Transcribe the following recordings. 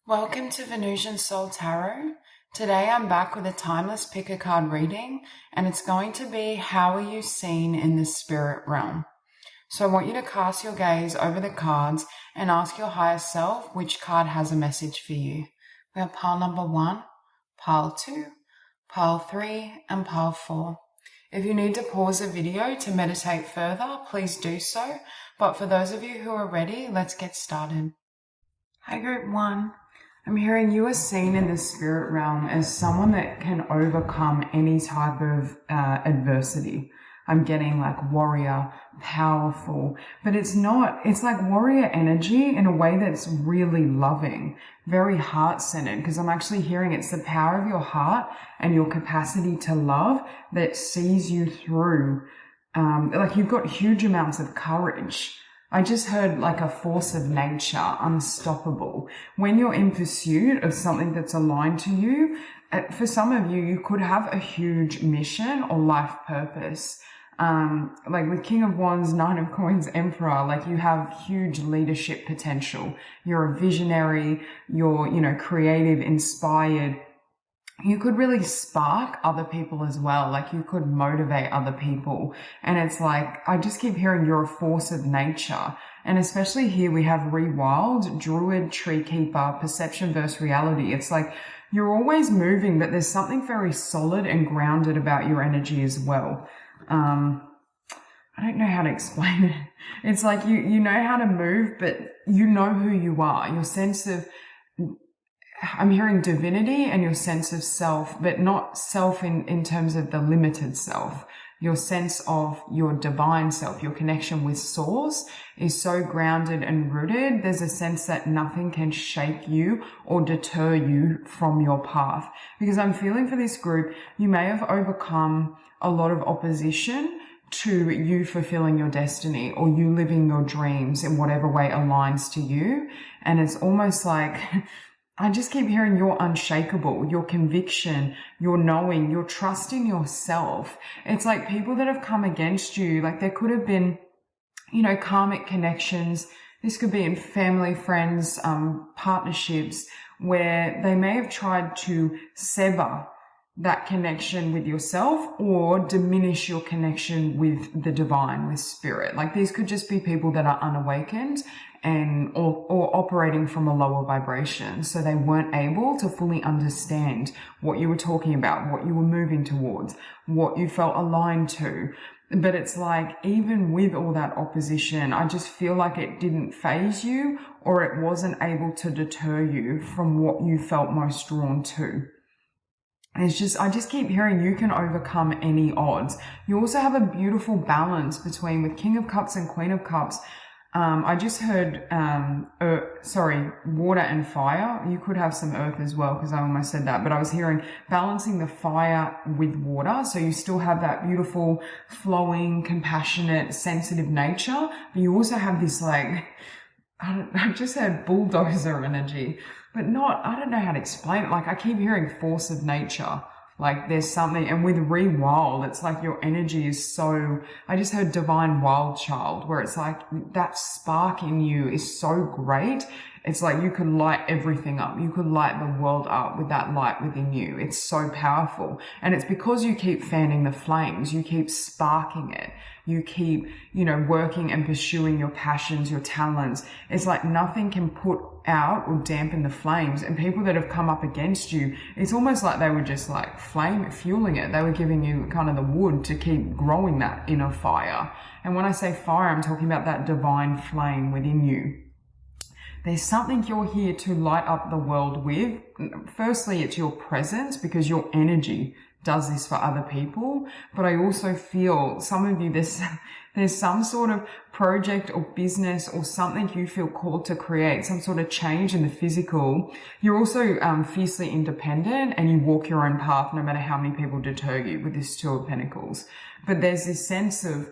Welcome to Venusian Soul Tarot. Today I'm back with a timeless pick a card reading, and it's going to be how are you seen in the spirit realm. So I want you to cast your gaze over the cards and ask your higher self which card has a message for you. We have pile number 1, pile 2, pile 3, and pile 4. If you need to pause the video to meditate further, please do so. But for those of you who are ready, let's get started. Hi Group 1. I'm hearing you are seen in the spirit realm as someone that can overcome any type of adversity. I'm getting like warrior, powerful, but it's like warrior energy in a way that's really loving, very heart-centered, because I'm actually hearing it's the power of your heart and your capacity to love that sees you through. Like you've got huge amounts of courage. I just heard like a force of nature, unstoppable. When you're in pursuit of something that's aligned to you, for some of you, you could have a huge mission or life purpose. Like with King of Wands, Nine of Coins, Emperor, like you have huge leadership potential. You're a visionary, you're, creative, inspired. You could really spark other people as well. Like you could motivate other people. And it's like, I just keep hearing you're a force of nature. And especially here we have Rewild, Druid, Tree Keeper, Perception versus Reality. It's like you're always moving, but there's something very solid and grounded about your energy as well. I don't know how to explain it. It's like you know how to move, but you know who you are. Your sense of, I'm hearing divinity and your sense of self, but not self in terms of the limited self. Your sense of your divine self, your connection with source is so grounded and rooted. There's a sense that nothing can shake you or deter you from your path. Because I'm feeling for this group, you may have overcome a lot of opposition to you fulfilling your destiny or you living your dreams in whatever way aligns to you. And it's almost like I just keep hearing you're unshakable, your conviction, your knowing, your trust in yourself. It's like people that have come against you, like there could have been, karmic connections. This could be in family, friends, partnerships where they may have tried to sever that connection with yourself or diminish your connection with the divine, with spirit. Like these could just be people that are unawakened and or operating from a lower vibration. So they weren't able to fully understand what you were talking about, what you were moving towards, what you felt aligned to. But it's like, even with all that opposition, I just feel like it didn't phase you or it wasn't able to deter you from what you felt most drawn to. It's just, I just keep hearing you can overcome any odds. You also have a beautiful balance between with King of Cups and Queen of Cups. I just heard, water and fire. You could have some earth as well because I almost said that, but I was hearing balancing the fire with water. So you still have that beautiful, flowing, compassionate, sensitive nature, but you also have this like, I just heard bulldozer energy, but I don't know how to explain it. Like I keep hearing force of nature. Like there's something, and with Rewild, it's like your energy is so, I just heard divine wild child, where it's like that spark in you is so great. It's like you could light everything up. You could light the world up with that light within you. It's so powerful. And it's because you keep fanning the flames. You keep sparking it. You keep, working and pursuing your passions, your talents. It's like nothing can put out or dampen the flames. And people that have come up against you, it's almost like they were just like fueling it. They were giving you kind of the wood to keep growing that inner fire. And when I say fire, I'm talking about that divine flame within you. There's something you're here to light up the world with. Firstly, it's your presence because your energy does this for other people. But I also feel some of you, there's some sort of project or business or something you feel called to create, some sort of change in the physical. You're also fiercely independent and you walk your own path no matter how many people deter you with this Two of Pentacles. But there's this sense of,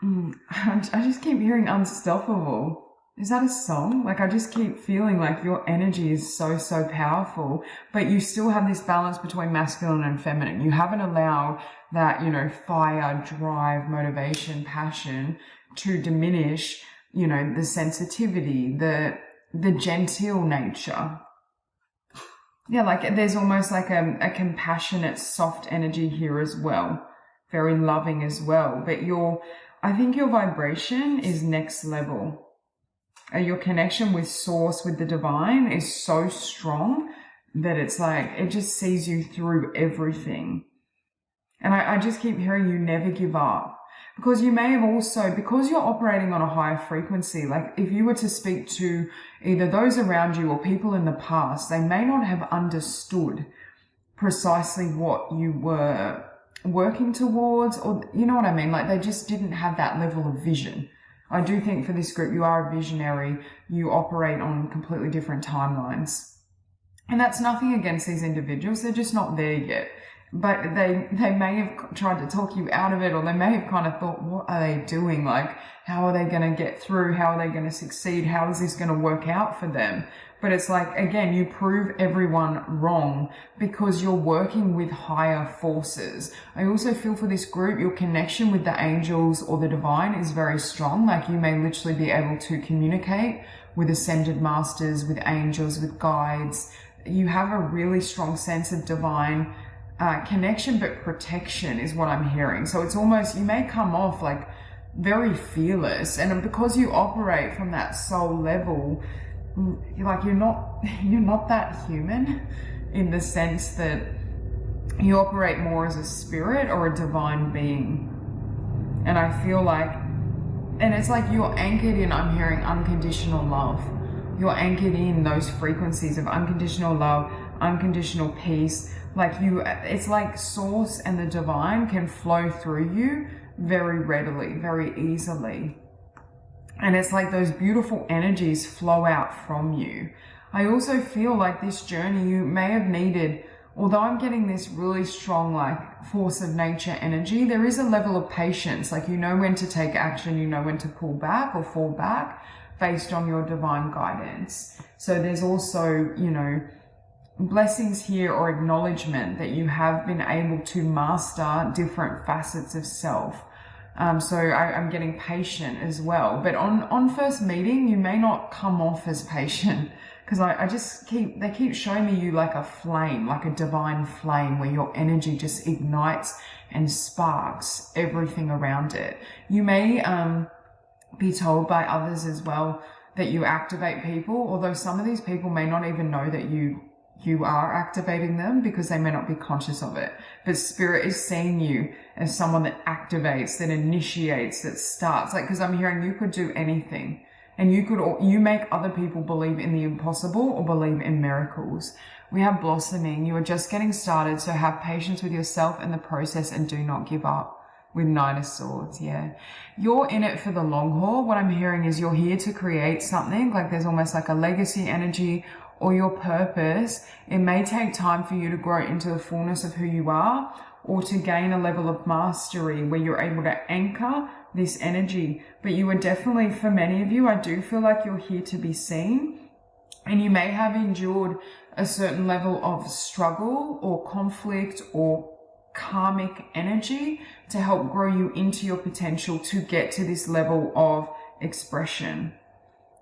I just keep hearing unstoppable. Is that a song? Like I just keep feeling like your energy is so, so powerful, but you still have this balance between masculine and feminine. You haven't allowed that, fire, drive, motivation, passion to diminish, the sensitivity, the the genteel nature. Yeah, like there's almost like a compassionate, soft energy here as well. Very loving as well. But I think your vibration is next level. Your connection with source, with the divine, is so strong that it's like, it just sees you through everything. And I just keep hearing you never give up. Because you may have also, because you're operating on a higher frequency, like if you were to speak to either those around you or people in the past, they may not have understood precisely what you were working towards, or you know what I mean? Like they just didn't have that level of vision. I do think for this group, you are a visionary. You operate on completely different timelines. And that's nothing against these individuals. They're just not there yet. But they may have tried to talk you out of it, or they may have kind of thought, what are they doing? Like, how are they going to get through? How are they going to succeed? How is this going to work out for them? But it's like, again, you prove everyone wrong because you're working with higher forces. I also feel for this group, your connection with the angels or the divine is very strong. Like you may literally be able to communicate with ascended masters, with angels, with guides. You have a really strong sense of divine connection, but protection is what I'm hearing. So it's almost, you may come off like very fearless, and because you operate from that soul level, like you're not that human in the sense that you operate more as a spirit or a divine being. And I feel like, and it's like you're anchored in, I'm hearing unconditional love. You're anchored in those frequencies of unconditional love, unconditional peace. Like it's like source and the divine can flow through you very readily, very easily. And it's like those beautiful energies flow out from you. I also feel like this journey you may have needed, although I'm getting this really strong like force of nature energy, there is a level of patience. Like you know when to take action, you know when to pull back or fall back based on your divine guidance. So there's also, you know, blessings here or acknowledgement that you have been able to master different facets of self. So I'm getting patient as well. But on first meeting, you may not come off as patient, because they keep showing me you like a flame, like a divine flame where your energy just ignites and sparks everything around it. You may be told by others as well that you activate people, although some of these people may not even know that you are activating them because they may not be conscious of it. But spirit is seeing you as someone that activates, that initiates, that starts. Like, because I'm hearing you could do anything, and you make other people believe in the impossible or believe in miracles. We have blossoming. You are just getting started, so have patience with yourself and the process, and do not give up. With Nine of Swords, yeah. You're in it for the long haul. What I'm hearing is you're here to create something, like there's almost like a legacy energy or your purpose. It may take time for you to grow into the fullness of who you are, or to gain a level of mastery where you're able to anchor this energy. But you are definitely, for many of you, I do feel like you're here to be seen, and you may have endured a certain level of struggle or conflict or karmic energy to help grow you into your potential to get to this level of expression.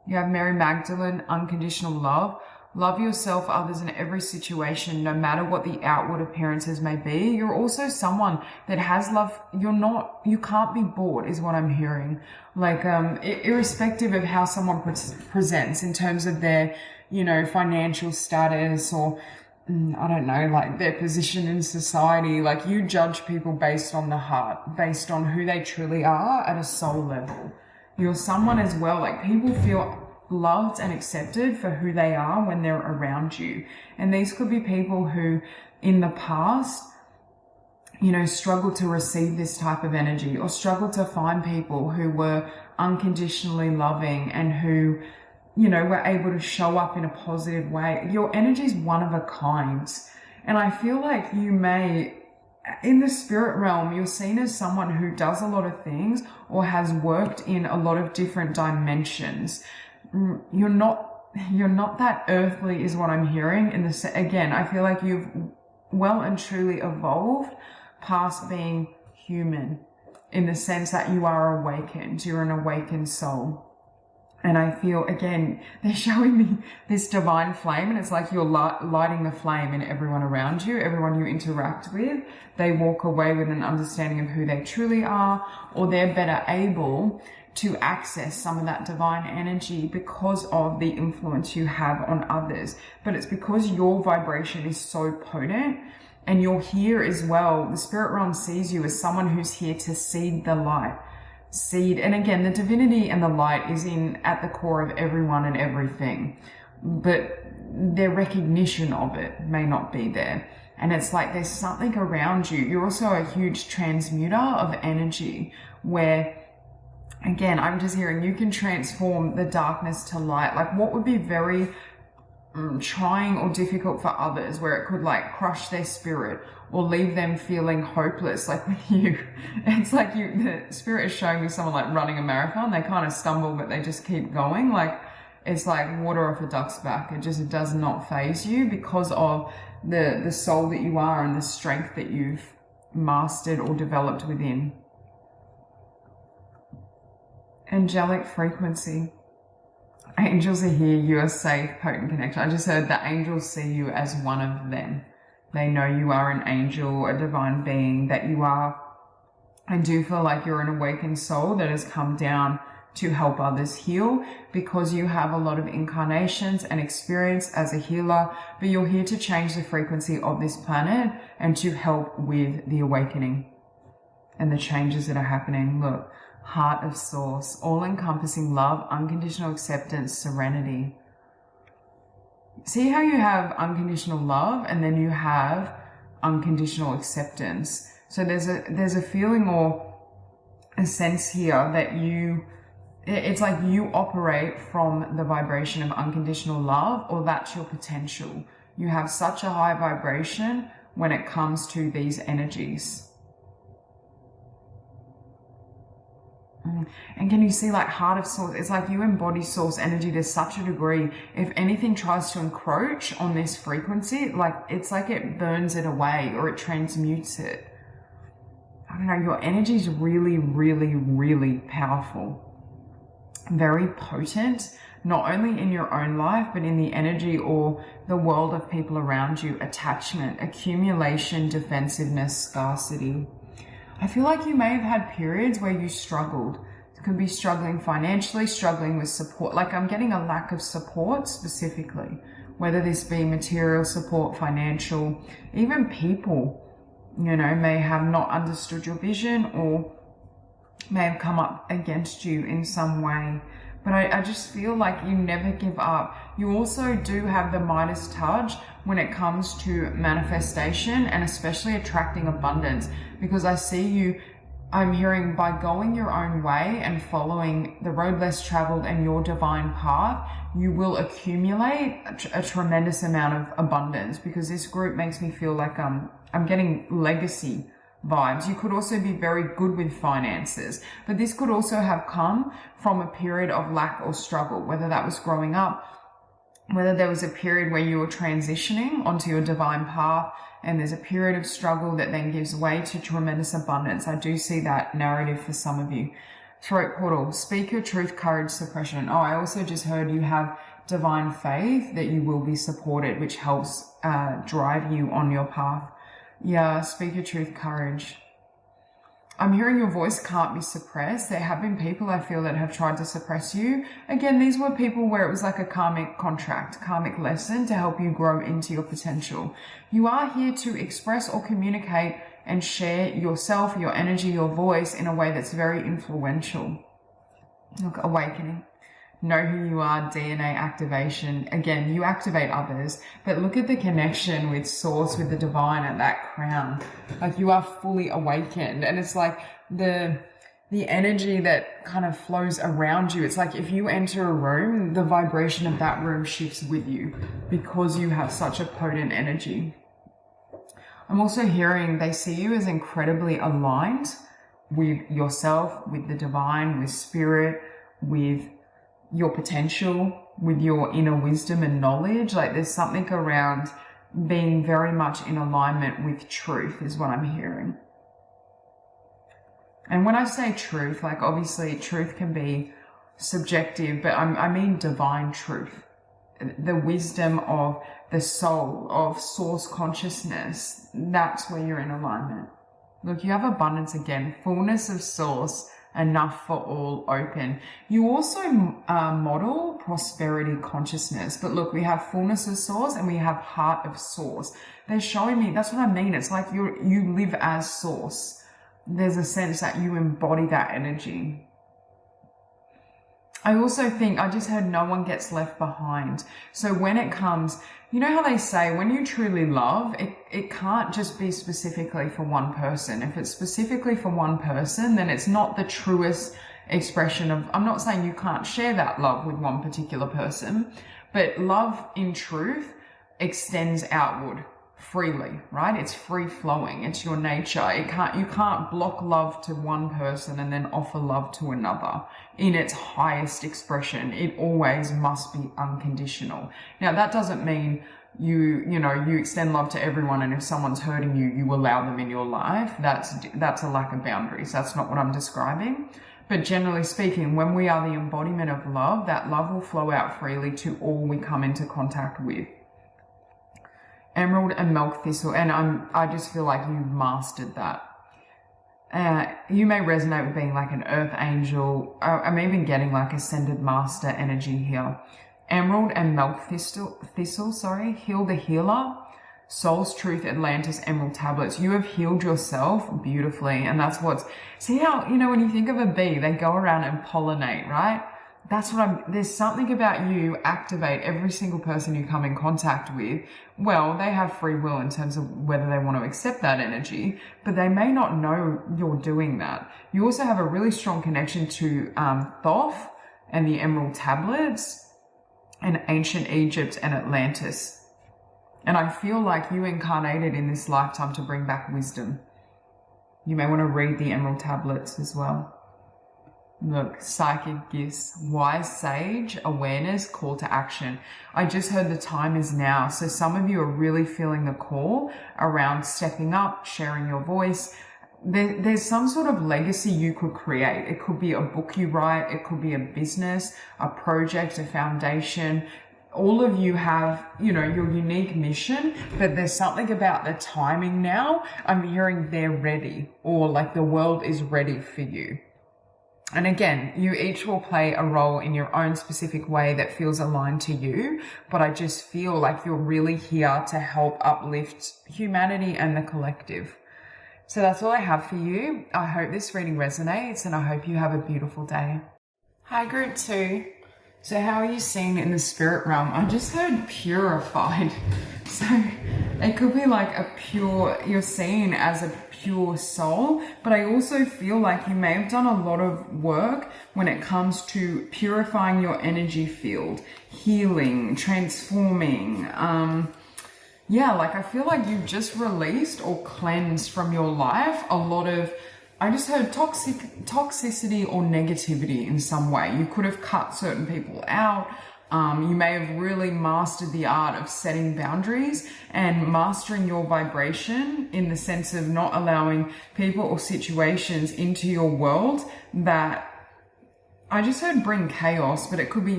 You have Mary Magdalene, unconditional love. Love yourself, others in every situation, no matter what the outward appearances may be. You're also someone that has love. You can't be bored is what I'm hearing. Like, irrespective of how someone presents in terms of their, you know, financial status or, I don't know, like their position in society. Like, you judge people based on the heart, based on who they truly are at a soul level. You're someone as well, like people feel loved and accepted for who they are when they're around you. And these could be people who in the past, you know, struggled to receive this type of energy, or struggled to find people who were unconditionally loving and who, you know, were able to show up in a positive way. Your energy is one of a kind. And I feel like you may, in the spirit realm, you're seen as someone who does a lot of things or has worked in a lot of different dimensions. You're not that earthly is what I'm hearing. Again, I feel like you've well and truly evolved past being human, in the sense that you are awakened. You're an awakened soul. And I feel, again, they're showing me this divine flame, and it's like you're lighting the flame in everyone around you, everyone you interact with. They walk away with an understanding of who they truly are, or they're better able to access some of that divine energy because of the influence you have on others. But it's because your vibration is so potent, and you're here as well. The spirit realm sees you as someone who's here to seed the light. And again, the divinity and the light is at the core of everyone and everything, but their recognition of it may not be there. And it's like there's something around you. You're also a huge transmuter of energy, where, again, I'm just hearing you can transform the darkness to light. Like, what would be very trying or difficult for others, where it could like crush their spirit or leave them feeling hopeless, like with you, it's like the spirit is showing me someone like running a marathon. They kind of stumble, but they just keep going. Like, it's like water off a duck's back. It does not faze you because of the soul that you are and the strength that you've mastered or developed within. Angelic frequency. Angels are here. You are safe. Potent connection. I just heard the angels see you as one of them. They know you are an angel, a divine being, that you are. I do feel like you're an awakened soul that has come down to help others heal, because you have a lot of incarnations and experience as a healer, but you're here to change the frequency of this planet and to help with the awakening and the changes that are happening. Look, heart of source, all-encompassing love, unconditional acceptance, serenity. See how you have unconditional love and then you have unconditional acceptance. So there's a feeling or a sense here that it's like you operate from the vibration of unconditional love, or that's your potential. You have such a high vibration when it comes to these energies. And can you see, like, heart of source, it's like you embody source energy to such a degree. If anything tries to encroach on this frequency, like, it's like it burns it away or it transmutes it. I don't know, your energy is really, really, really powerful. Very potent, not only in your own life, but in the energy or the world of people around you. Attachment, accumulation, defensiveness, scarcity. I feel like you may have had periods where you struggled. You could be struggling financially, struggling with support. Like, I'm getting a lack of support specifically, whether this be material support, financial, even people, may have not understood your vision or may have come up against you in some way. But I just feel like you never give up. You also do have the Midas touch when it comes to manifestation and especially attracting abundance, because I see you, I'm hearing, by going your own way and following the road less traveled and your divine path, you will accumulate a tremendous amount of abundance, because this group makes me feel like I'm getting legacy vibes. You could also be very good with finances, but this could also have come from a period of lack or struggle, whether that was growing up, whether there was a period where you were transitioning onto your divine path and there's a period of struggle that then gives way to tremendous abundance. I do see that narrative for some of you. Throat portal, speak your truth, courage, suppression. Oh, I also just heard you have divine faith that you will be supported, which helps drive you on your path. Yeah, speak your truth, courage. I'm hearing your voice can't be suppressed. There have been people, I feel, that have tried to suppress you. Again, these were people where it was like a karmic contract, karmic lesson to help you grow into your potential. You are here to express or communicate and share yourself, your energy, your voice in a way that's very influential. Look, awakening. Know who you are, DNA activation. Again, you activate others, but look at the connection with source, with the divine at that crown. Like, you are fully awakened, and it's like the energy that kind of flows around you. It's like if you enter a room, the vibration of that room shifts with you because you have such a potent energy. I'm also hearing they see you as incredibly aligned with yourself, with the divine, with spirit, with your potential, with your inner wisdom and knowledge. Like, there's something around being very much in alignment with truth is what I'm hearing. And when I say truth, like, obviously truth can be subjective, but I mean divine truth, the wisdom of the soul, of source consciousness. That's where you're in alignment. Look, you have abundance again, fullness of source, enough for all, open. You also model prosperity consciousness, but look, we have fullness of source and we have heart of source. They're showing me, that's what I mean. It's like you live as source. There's a sense that you embody that energy. I also think, I just heard no one gets left behind. So when it comes, you know how they say when you truly love, it can't just be specifically for one person. If it's specifically for one person, then it's not the truest expression of, I'm not saying you can't share that love with one particular person, but love in truth extends outward freely, right? It's free flowing. It's your nature. You can't block love to one person and then offer love to another in its highest expression. It always must be unconditional. Now, that doesn't mean you extend love to everyone, and if someone's hurting you, you allow them in your life. That's a lack of boundaries. That's not what I'm describing. But generally speaking, when we are the embodiment of love, that love will flow out freely to all we come into contact with. Emerald and milk thistle, and I just feel like you've mastered that. You may resonate with being like an earth angel. I'm even getting like ascended master energy here. Emerald and milk thistle, heal the healer. Soul's truth, Atlantis, emerald tablets. You have healed yourself beautifully, and that's see how, when you think of a bee, they go around and pollinate, right? That's there's something about you activate every single person you come in contact with. Well, they have free will in terms of whether they want to accept that energy, but they may not know you're doing that. You also have a really strong connection to Thoth and the emerald tablets and ancient Egypt and Atlantis. And I feel like you incarnated in this lifetime to bring back wisdom. You may want to read the emerald tablets as well. Look, psychic gifts, wise sage, awareness, call to action. I just heard the time is now. So some of you are really feeling the call around stepping up, sharing your voice. There's some sort of legacy you could create. It could be a book you write. It could be a business, a project, a foundation. All of you have, your unique mission, but there's something about the timing now. I'm hearing they're ready, or like the world is ready for you. And again, you each will play a role in your own specific way that feels aligned to you, but I just feel like you're really here to help uplift humanity and the collective. So that's all I have for you. I hope this reading resonates, and I hope you have a beautiful day. Hi, group 2. So how are you seen in the spirit realm? I just heard purified. So it could be like you're seen as a pure soul, but I also feel like you may have done a lot of work when it comes to purifying your energy field, healing, transforming. I feel like you've just released or cleansed from your life a lot of, I just heard toxicity or negativity in some way. You could have cut certain people out. You may have really mastered the art of setting boundaries and mastering your vibration in the sense of not allowing people or situations into your world that, I just heard bring chaos, but it could be,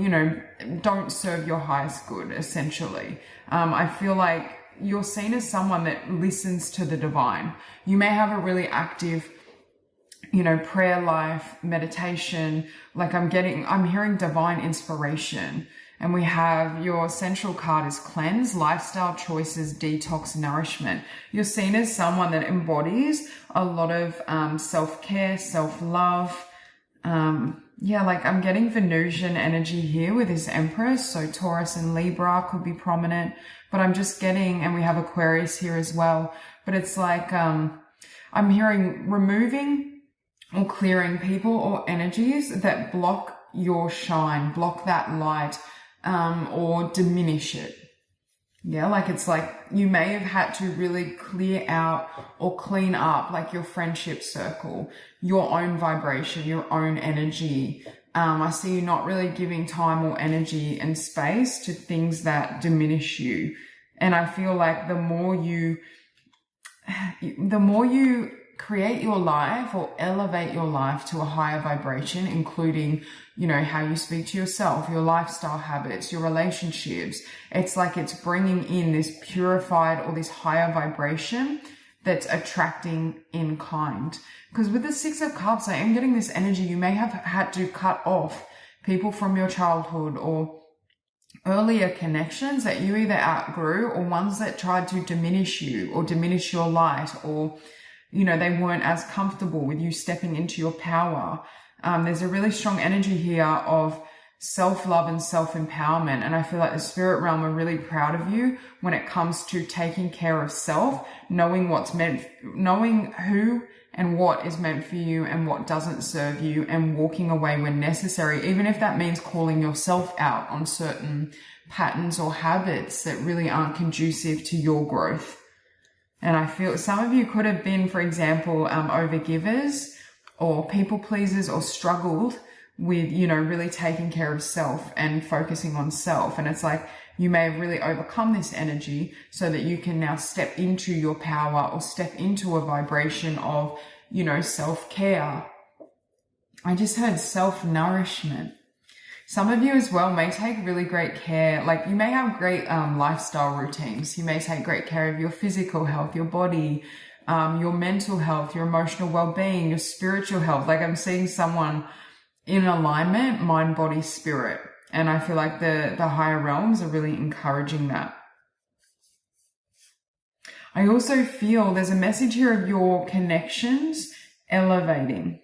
don't serve your highest good, essentially. I feel like you're seen as someone that listens to the divine. You may have a really active prayer life, meditation, I'm hearing divine inspiration. And we have your central card is cleanse, lifestyle choices, detox, nourishment. You're seen as someone that embodies a lot of self-care, self-love. I'm getting Venusian energy here with this Empress. So Taurus and Libra could be prominent, but I'm just getting, and we have Aquarius here as well. But it's like, I'm hearing removing or clearing people or energies that block your shine, block that light, or diminish it. Yeah, it's like you may have had to really clear out or clean up your friendship circle, your own vibration, your own energy. I see you not really giving time or energy and space to things that diminish you. And I feel like the more you create your life or elevate your life to a higher vibration, including, you know, how you speak to yourself, your lifestyle habits, your relationships. It's like it's bringing in this purified or this higher vibration that's attracting in kind. Because with the Six of Cups, I am getting this energy. You may have had to cut off people from your childhood or earlier connections that you either outgrew or ones that tried to diminish you or diminish your light, or, you know, they weren't as comfortable with you stepping into your power. There's a really strong energy here of self-love and self-empowerment. And I feel like the spirit realm are really proud of you when it comes to taking care of self, knowing who and what is meant for you and what doesn't serve you, and walking away when necessary, even if that means calling yourself out on certain patterns or habits that really aren't conducive to your growth. And I feel some of you could have been, for example, overgivers or people pleasers, or struggled with, you know, really taking care of self and focusing on self. And it's like you may have really overcome this energy so that you can now step into your power or step into a vibration of, you know, self-care. I just heard self-nourishment. Some of you as well may take really great care. Like you may have great lifestyle routines. You may take great care of your physical health, your body, your mental health, your emotional well-being, your spiritual health. Like I'm seeing someone in alignment, mind, body, spirit. And I feel like the higher realms are really encouraging that. I also feel there's a message here of your connections elevating.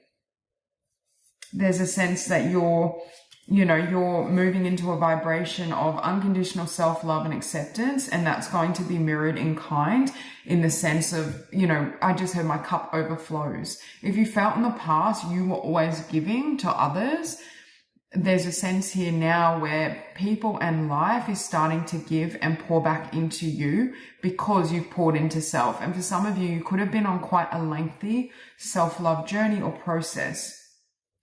There's a sense that you're moving into a vibration of unconditional self-love and acceptance, and that's going to be mirrored in kind, in the sense of, you know, I just heard my cup overflows. If you felt in the past you were always giving to others, there's a sense here now where people and life is starting to give and pour back into you because you've poured into self. And for some of you, you could have been on quite a lengthy self-love journey or process.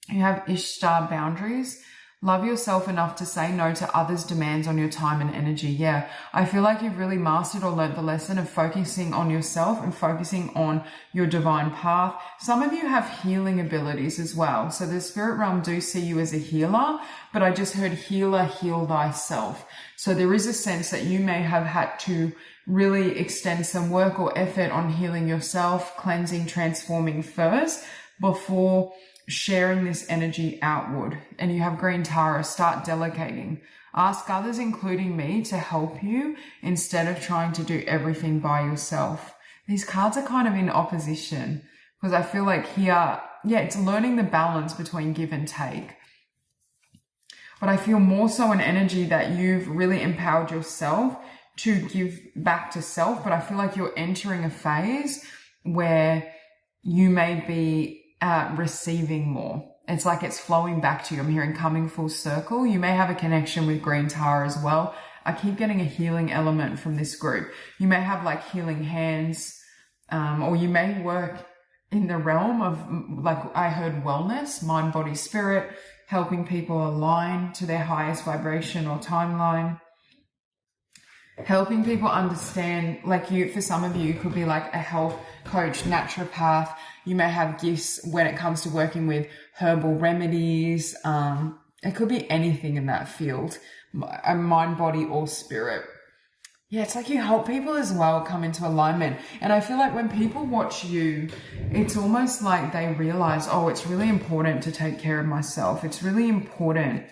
You have Ishtar boundaries. Love yourself enough to say no to others' demands on your time and energy. Yeah, I feel like you've really mastered or learnt the lesson of focusing on yourself and focusing on your divine path. Some of you have healing abilities as well. So the spirit realm do see you as a healer, but I just heard healer, heal thyself. So there is a sense that you may have had to really extend some work or effort on healing yourself, cleansing, transforming first before sharing this energy outward. And you have Green Tara, start delegating. Ask others, including me, to help you instead of trying to do everything by yourself. These cards are kind of in opposition because I feel like here, yeah, it's learning the balance between give and take. But I feel more so an energy that you've really empowered yourself to give back to self. But I feel like you're entering a phase where you may be receiving more. It's like it's flowing back to you. I'm hearing coming full circle. You may have a connection with Green Tara as well. I keep getting a healing element from this group. You may have like healing hands, or you may work in the realm of, like I heard, wellness, mind, body, spirit, helping people align to their highest vibration or timeline. Helping people understand, like you, for some of you, could be like a health coach, naturopath. You may have gifts when it comes to working with herbal remedies. It could be anything in that field, a mind, body, or spirit. Yeah, it's like you help people as well come into alignment. And I feel like when people watch you, it's almost like they realize, oh, it's really important to take care of myself. It's really important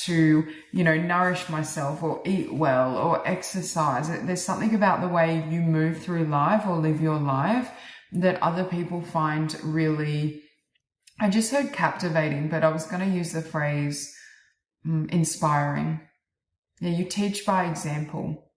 to, you know, nourish myself or eat well or exercise. There's something about the way you move through life or live your life that other people find really, I just heard captivating, but I was going to use the phrase inspiring. Yeah, you teach by example.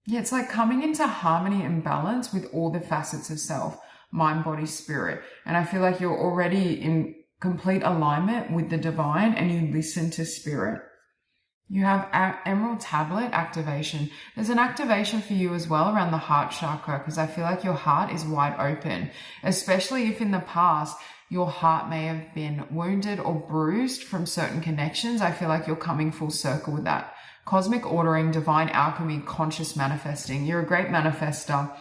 Yeah, it's like coming into harmony and balance with all the facets of self, mind, body, spirit. And I feel like you're already in complete alignment with the divine and you listen to spirit. You have Emerald Tablet activation. There's an activation for you as well around the heart chakra, because I feel like your heart is wide open, especially if in the past your heart may have been wounded or bruised from certain connections. I feel like you're coming full circle with that. Cosmic ordering, divine alchemy, conscious manifesting. You're a great manifester.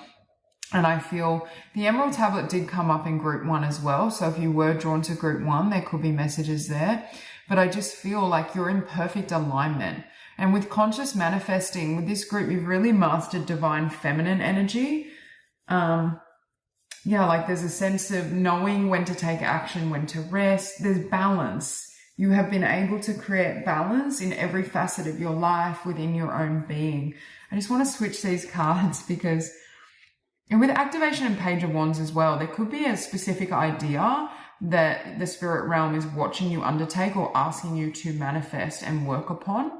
And I feel the Emerald Tablet did come up in group 1 as well. So if you were drawn to group 1, there could be messages there. But I just feel like you're in perfect alignment. And with conscious manifesting, with this group, you've really mastered divine feminine energy. Yeah, like there's a sense of knowing when to take action, when to rest. There's balance. You have been able to create balance in every facet of your life within your own being. I just want to switch these cards because, and with activation and Page of Wands as well, there could be a specific idea that the spirit realm is watching you undertake or asking you to manifest and work upon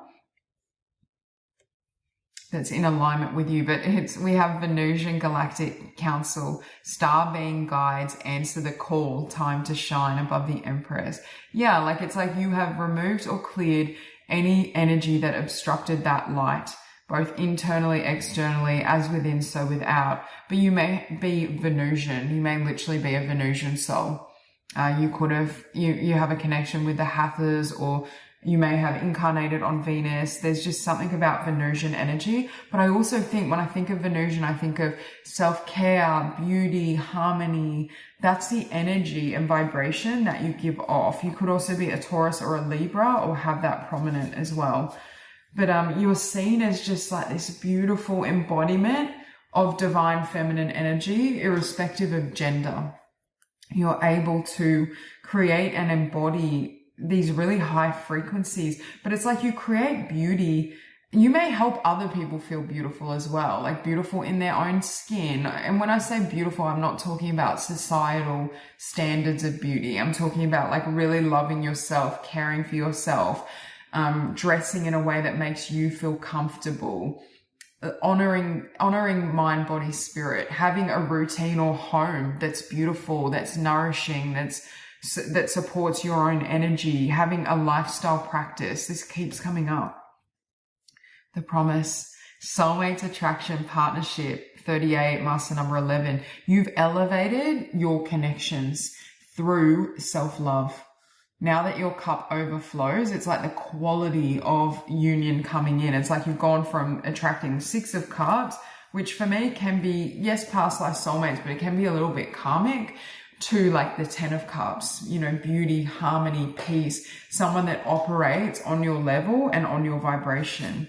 that's in alignment with you. But we have Venusian Galactic Council, star being guides, answer the call, time to shine above the Empress. Yeah, like it's like you have removed or cleared any energy that obstructed that light, both internally, externally, as within, so without. But you may be Venusian. You may literally be a Venusian soul. You could have, you have a connection with the Hathors, or you may have incarnated on Venus. There's just something about Venusian energy. But I also think when I think of Venusian, I think of self-care, beauty, harmony. That's the energy and vibration that you give off. You could also be a Taurus or a Libra or have that prominent as well. But you're seen as just like this beautiful embodiment of divine feminine energy, irrespective of gender. You're able to create and embody these really high frequencies, but it's like you create beauty. You may help other people feel beautiful as well, like beautiful in their own skin. And when I say beautiful, I'm not talking about societal standards of beauty. I'm talking about like really loving yourself, caring for yourself, dressing in a way that makes you feel comfortable, honoring mind, body, spirit, having a routine or home that's beautiful, that's nourishing, that supports your own energy, having a lifestyle practice. This keeps coming up. The promise, soulmate attraction, partnership, 38, master number 11. You've elevated your connections through self-love. Now that your cup overflows, it's like the quality of union coming in. It's like you've gone from attracting 6 of Cups, which for me can be, yes, past life soulmates, but it can be a little bit karmic, to like the 10 of Cups, you know, beauty, harmony, peace, someone that operates on your level and on your vibration.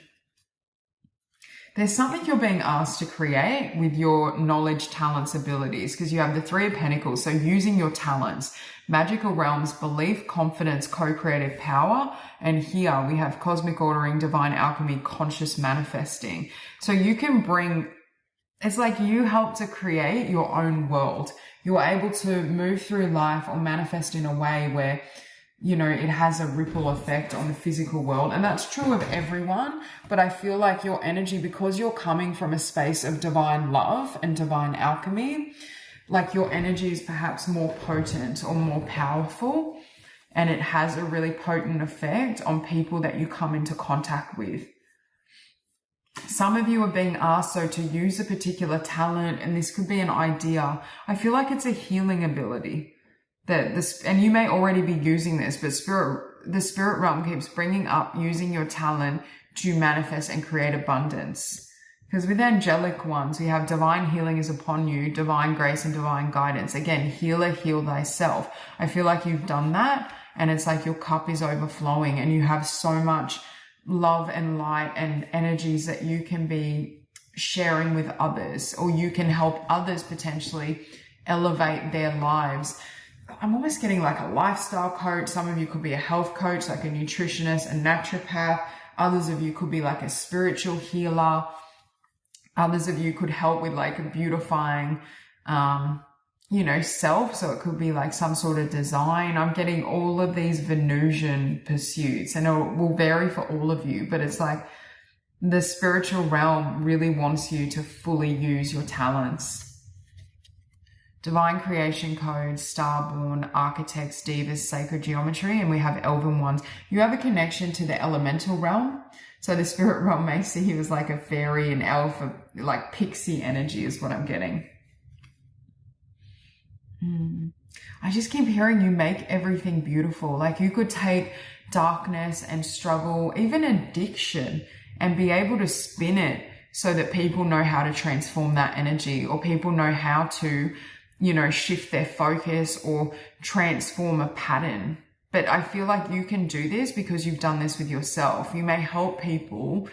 There's something you're being asked to create with your knowledge, talents, abilities, because you have the 3 of Pentacles. So using your talents, magical realms, belief, confidence, co-creative power. And here we have cosmic ordering, divine alchemy, conscious manifesting. So you can bring, it's like you help to create your own world. You're able to move through life or manifest in a way where, you know, it has a ripple effect on the physical world. And that's true of everyone. But I feel like your energy, because you're coming from a space of divine love and divine alchemy, like your energy is perhaps more potent or more powerful. And it has a really potent effect on people that you come into contact with. Some of you are being asked, so, to use a particular talent, and this could be an idea. I feel like it's a healing ability. And you may already be using this, but the spirit realm keeps bringing up using your talent to manifest and create abundance. Because with angelic ones, we have divine healing is upon you, divine grace and divine guidance. Again, healer, heal thyself. I feel like you've done that, and it's like your cup is overflowing and you have so much love and light and energies that you can be sharing with others, or you can help others potentially elevate their lives. I'm almost getting like a lifestyle coach. Some of you could be a health coach, like a nutritionist, a naturopath. Others of you could be like a spiritual healer. Others of you could help with like a beautifying, you know, self. So it could be like some sort of design. I'm getting all of these Venusian pursuits, and it will vary for all of you, but it's like the spiritual realm really wants you to fully use your talents. Divine creation code, starborn, architects, divas, sacred geometry, and we have elven ones. You have a connection to the elemental realm. So the spirit realm may see you as like a fairy, an elf, like pixie energy is what I'm getting. I just keep hearing you make everything beautiful. Like you could take darkness and struggle, even addiction, and be able to spin it so that people know how to transform that energy, or people know how to, you know, shift their focus or transform a pattern. But I feel like you can do this because you've done this with yourself. You may help people,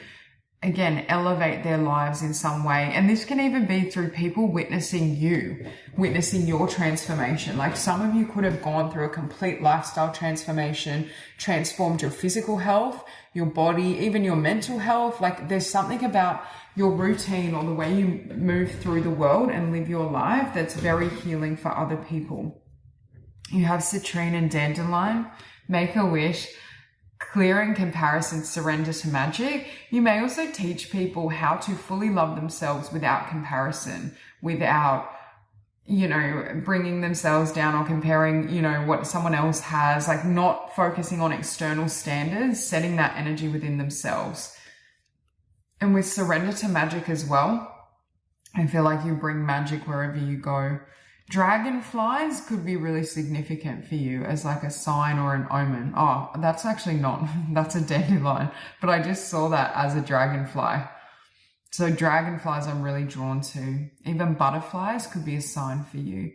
again, elevate their lives in some way. And this can even be through people witnessing you, witnessing your transformation. Like some of you could have gone through a complete lifestyle transformation, transformed your physical health, your body, even your mental health. Like there's something about your routine or the way you move through the world and live your life that's very healing for other people. You have citrine and dandelion, make a wish, clearing comparison, surrender to magic. You may also teach people how to fully love themselves without comparison, without, you know, bringing themselves down or comparing, you know, what someone else has, like not focusing on external standards, setting that energy within themselves. And with surrender to magic as well, I feel like you bring magic wherever you go. Dragonflies could be really significant for you as like a sign or an omen. Oh, that's actually not, that's a dandelion, but I just saw that as a dragonfly. So dragonflies I'm really drawn to. Even butterflies could be a sign for you.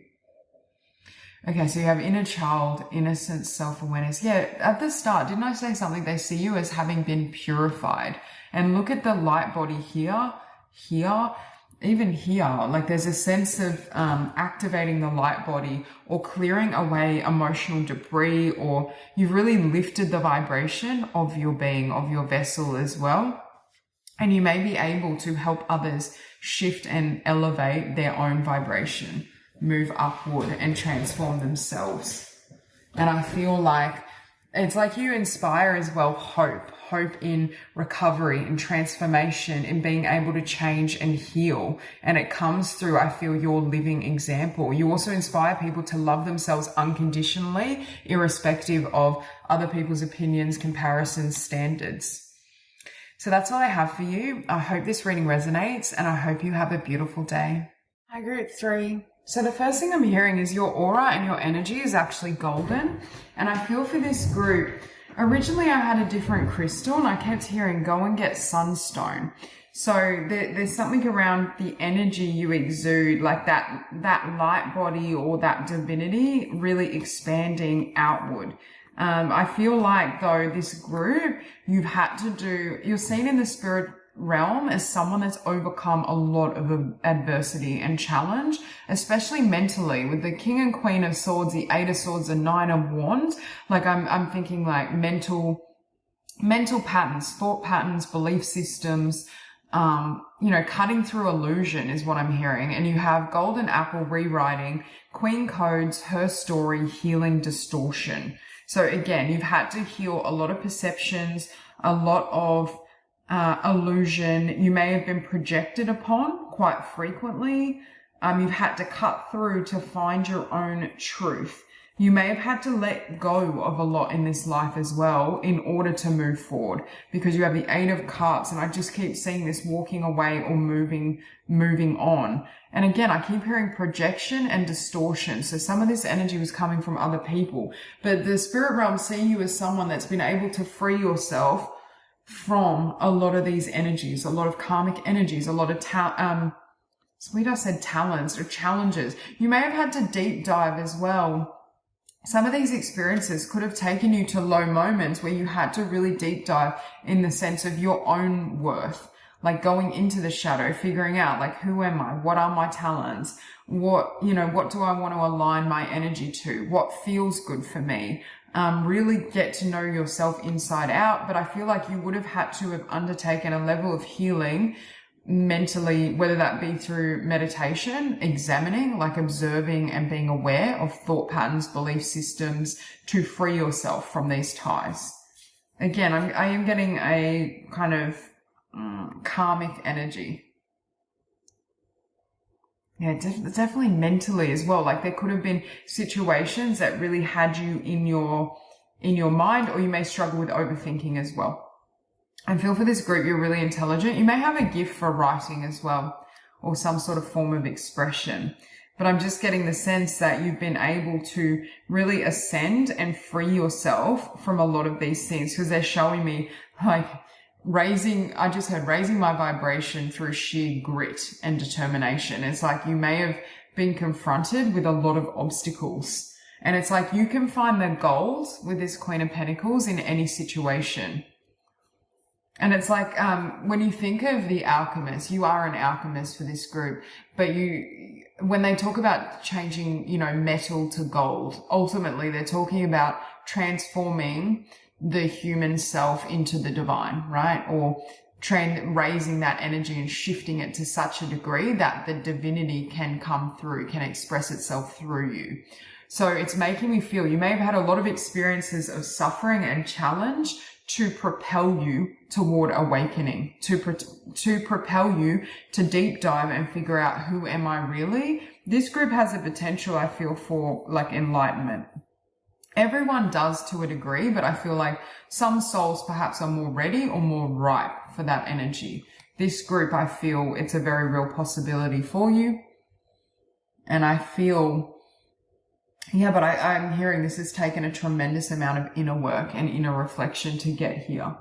Okay, so you have inner child, innocence, self-awareness. Yeah, at the start, didn't I say something? They see you as having been purified. And look at the light body here, even here, like there's a sense of activating the light body or clearing away emotional debris, or you've really lifted the vibration of your being, of your vessel as well. And you may be able to help others shift and elevate their own vibration, move upward and transform themselves. And I feel like it's like you inspire as well hope in recovery and transformation, in being able to change and heal. And it comes through, I feel, your living example. You also inspire people to love themselves unconditionally, irrespective of other people's opinions, comparisons, standards. So that's all I have for you. I hope this reading resonates, and I hope you have a beautiful day. Hi, group 3. So the first thing I'm hearing is your aura and your energy is actually golden. And I feel for this group, originally I had a different crystal and I kept hearing go and get Sunstone. So there's something around the energy you exude, like that light body or that divinity really expanding outward. I feel like though this group, you've had to do, you're seen in the spirit realm as someone that's overcome a lot of adversity and challenge, especially mentally, with the King and Queen of Swords, the 8 of Swords, the 9 of Wands. Like I'm thinking like mental patterns, thought patterns, belief systems, you know, cutting through illusion is what I'm hearing. And you have Golden Apple rewriting, Queen Codes, her story, healing distortion. So again, you've had to heal a lot of perceptions, a lot of illusion. You may have been projected upon quite frequently. You've had to cut through to find your own truth. You may have had to let go of a lot in this life as well in order to move forward, because you have the 8 of Cups, and I just keep seeing this walking away or moving on. And again, I keep hearing projection and distortion. So some of this energy was coming from other people, but the spirit realm see you as someone that's been able to free yourself from a lot of these energies, a lot of karmic energies, a lot of talents or challenges. You may have had to deep dive as well. Some of these experiences could have taken you to low moments where you had to really deep dive in the sense of your own worth, like going into the shadow, figuring out like, who am I? What are my talents? What do I want to align my energy to? What feels good for me? Really get to know yourself inside out. But I feel like you would have had to have undertaken a level of healing mentally, whether that be through meditation, examining, like observing and being aware of thought patterns, belief systems, to free yourself from these ties. Again, I am getting a kind of karmic energy. Yeah, definitely mentally as well. Like there could have been situations that really had you in your mind, or you may struggle with overthinking as well. I feel for this group, you're really intelligent. You may have a gift for writing as well, or some sort of form of expression. But I'm just getting the sense that you've been able to really ascend and free yourself from a lot of these things, because they're showing me like I just heard raising my vibration through sheer grit and determination. It's like you may have been confronted with a lot of obstacles. And it's like you can find the gold with this Queen of Pentacles in any situation. And it's like, when you think of the alchemist, you are an alchemist for this group, but when they talk about changing, metal to gold, ultimately they're talking about transforming the human self into the divine, right? Or raising that energy and shifting it to such a degree that the divinity can come through, can express itself through you. So it's making me feel you may have had a lot of experiences of suffering and challenge to propel you toward awakening, to propel you to deep dive and figure out, who am I really? This group has a potential, I feel, for like enlightenment. Everyone does to a degree, but I feel like some souls perhaps are more ready or more ripe for that energy. This group, I feel it's a very real possibility for you. And I feel, but I'm hearing this has taken a tremendous amount of inner work and inner reflection to get here.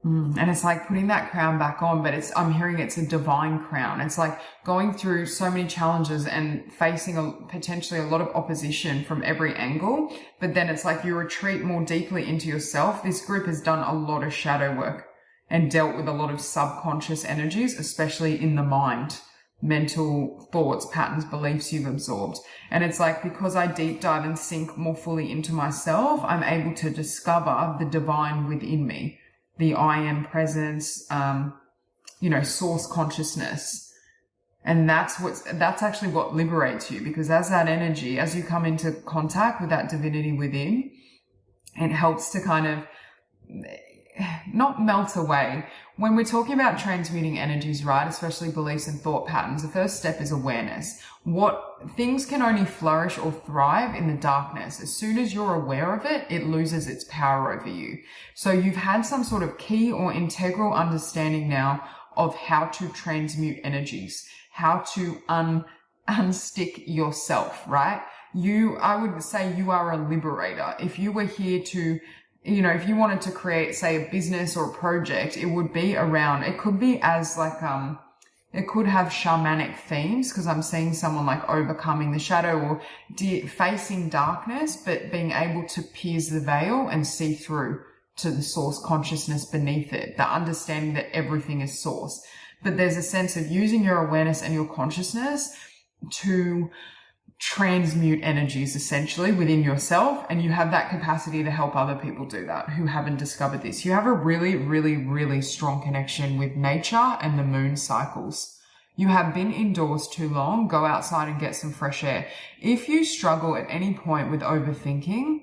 And it's like putting that crown back on, but I'm hearing it's a divine crown. It's like going through so many challenges and facing potentially a lot of opposition from every angle, but then it's like you retreat more deeply into yourself. This group has done a lot of shadow work and dealt with a lot of subconscious energies, especially in the mind. Mental thoughts, patterns, beliefs you've absorbed. And it's like, because I deep dive and sink more fully into myself, I'm able to discover the divine within me, the I am presence, source consciousness. And that's actually what liberates you, because as that energy, as you come into contact with that divinity within, it helps to kind of not melt away. When we're talking about transmuting energies, right, especially beliefs and thought patterns, the first step is awareness. Things can only flourish or thrive in the darkness. As soon as you're aware of it, it loses its power over you. So you've had some sort of key or integral understanding now of how to transmute energies, how to unstick yourself, right? I would say you are a liberator. If you were here to, if you wanted to create, say, a business or a project, it would be around, it could be as like, it could have shamanic themes, because I'm seeing someone like overcoming the shadow or facing darkness, but being able to pierce the veil and see through to the source consciousness beneath it, the understanding that everything is source. But there's a sense of using your awareness and your consciousness to transmute energies essentially within yourself, and you have that capacity to help other people do that who haven't discovered this. You have a really, really, really strong connection with nature and the moon cycles. You have been indoors too long. Go outside and get some fresh air. If you struggle at any point with overthinking,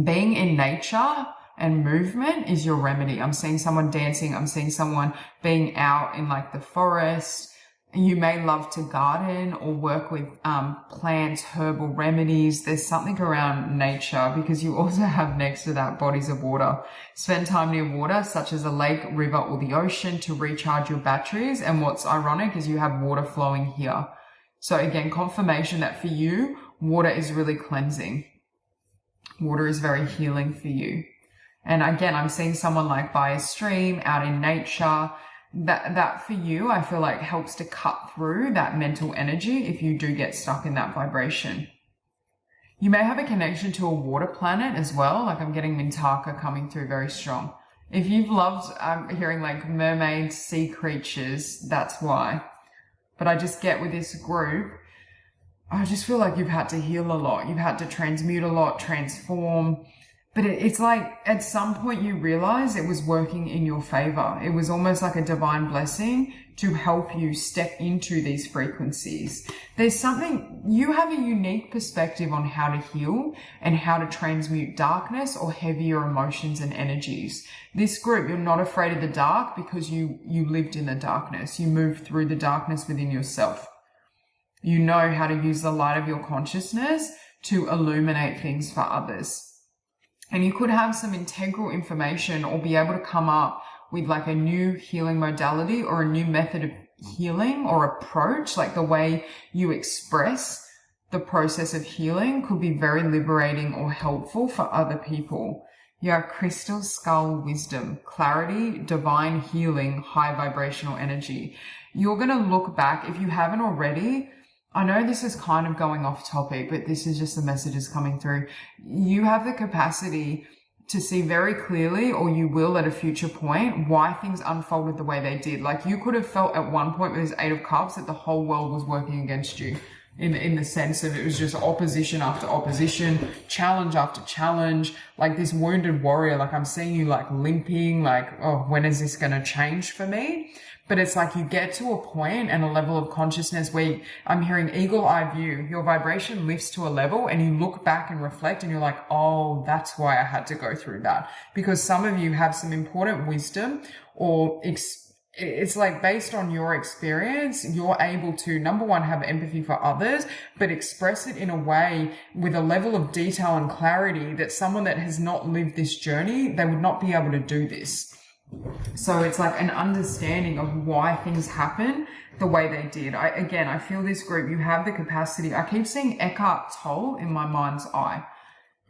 being in nature and movement is your remedy. I'm seeing someone dancing. I'm seeing someone being out in like the forest. You may love to garden or work with plants, herbal remedies. There's something around nature, because you also have next to that bodies of water. Spend time near water, such as a lake, river, or the ocean, to recharge your batteries. And what's ironic is you have water flowing here. So again, confirmation that for you, water is really cleansing. Water is very healing for you. And again, I'm seeing someone like by a stream, out in nature. That for you, I feel like helps to cut through that mental energy if you do get stuck in that vibration. You may have a connection to a water planet as well. Like I'm getting Mintaka coming through very strong. If you've loved hearing like mermaids, sea creatures, that's why. But I just get with this group, I just feel like you've had to heal a lot. You've had to transmute a lot, transform. But it's like at some point you realize it was working in your favor. It was almost like a divine blessing to help you step into these frequencies. There's something, you have a unique perspective on how to heal and how to transmute darkness or heavier emotions and energies. This group, you're not afraid of the dark because you lived in the darkness. You moved through the darkness within yourself. You know how to use the light of your consciousness to illuminate things for others. And you could have some integral information or be able to come up with like a new healing modality or a new method of healing or approach, like the way you express the process of healing could be very liberating or helpful for other people. You have crystal skull wisdom, clarity, divine healing, high vibrational energy. You're going to look back, if you haven't already. I know this is kind of going off topic, but this is just the messages coming through. You have the capacity to see very clearly, or you will at a future point, why things unfolded the way they did. Like, you could have felt at one point with this Eight of Cups that the whole world was working against you, in the sense of it was just opposition after opposition, challenge after challenge, like this wounded warrior. Like, I'm seeing you like limping, like, oh, when is this going to change for me? But it's like you get to a point and a level of consciousness where I'm hearing eagle eye view. Your vibration lifts to a level and you look back and reflect and you're like, oh, that's why I had to go through that. Because some of you have some important wisdom, or it's like based on your experience, you're able to, number one, have empathy for others, but express it in a way with a level of detail and clarity that someone that has not lived this journey, they would not be able to do this. So it's like an understanding of why things happen the way they did. I feel this group, you have the capacity. I keep seeing Eckhart Tolle in my mind's eye,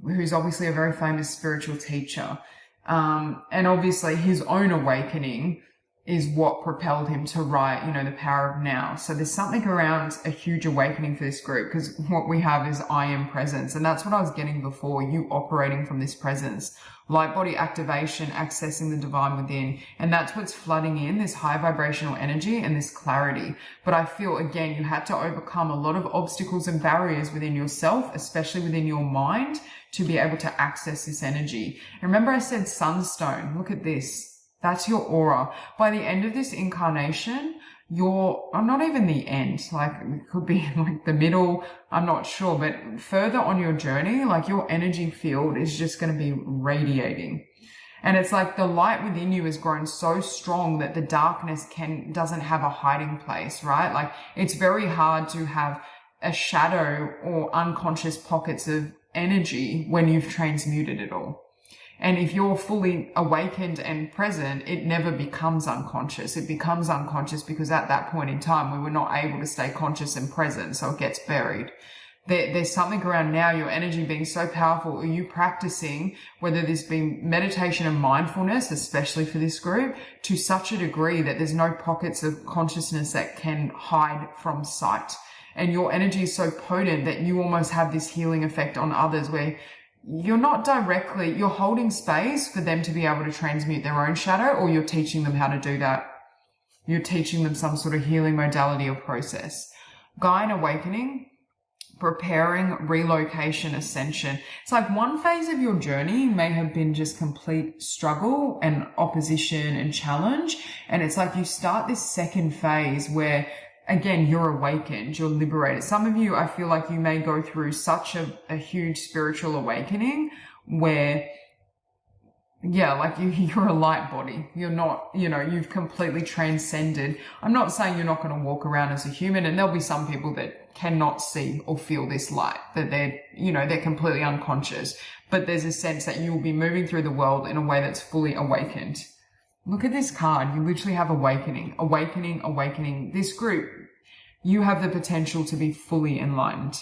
who's obviously a very famous spiritual teacher. And obviously his own awakening is what propelled him to write, The Power of Now. So there's something around a huge awakening for this group, because what we have is I am presence. And that's what I was getting before, you operating from this presence. Light body activation, accessing the divine within. And that's what's flooding in, this high vibrational energy and this clarity. But I feel, again, you had to overcome a lot of obstacles and barriers within yourself, especially within your mind, to be able to access this energy. And remember I said Sunstone. Look at this. That's your aura. By the end of this incarnation, not even the end, like it could be like the middle, I'm not sure, but further on your journey, like your energy field is just going to be radiating. And it's like the light within you has grown so strong that the darkness doesn't have a hiding place, right? Like, it's very hard to have a shadow or unconscious pockets of energy when you've transmuted it all. And if you're fully awakened and present, it never becomes unconscious. It becomes unconscious because at that point in time, we were not able to stay conscious and present, so it gets buried. There's something around now, your energy being so powerful, or you practicing, whether this be meditation and mindfulness, especially for this group, to such a degree that there's no pockets of consciousness that can hide from sight. And your energy is so potent that you almost have this healing effect on others, where you're not directly, you're holding space for them to be able to transmute their own shadow, or you're teaching them how to do that. You're teaching them some sort of healing modality or process. Gaia and awakening, preparing, relocation, ascension. It's like one phase of your journey may have been just complete struggle and opposition and challenge. And it's like you start this second phase where, again, you're awakened, you're liberated. Some of you, I feel like you may go through such a huge spiritual awakening where, yeah, like you're a light body. You're not, you've completely transcended. I'm not saying you're not going to walk around as a human, and there'll be some people that cannot see or feel this light, that they're completely unconscious. But there's a sense that you will be moving through the world in a way that's fully awakened. Look at this card. You literally have awakening, awakening, awakening. This group, you have the potential to be fully enlightened.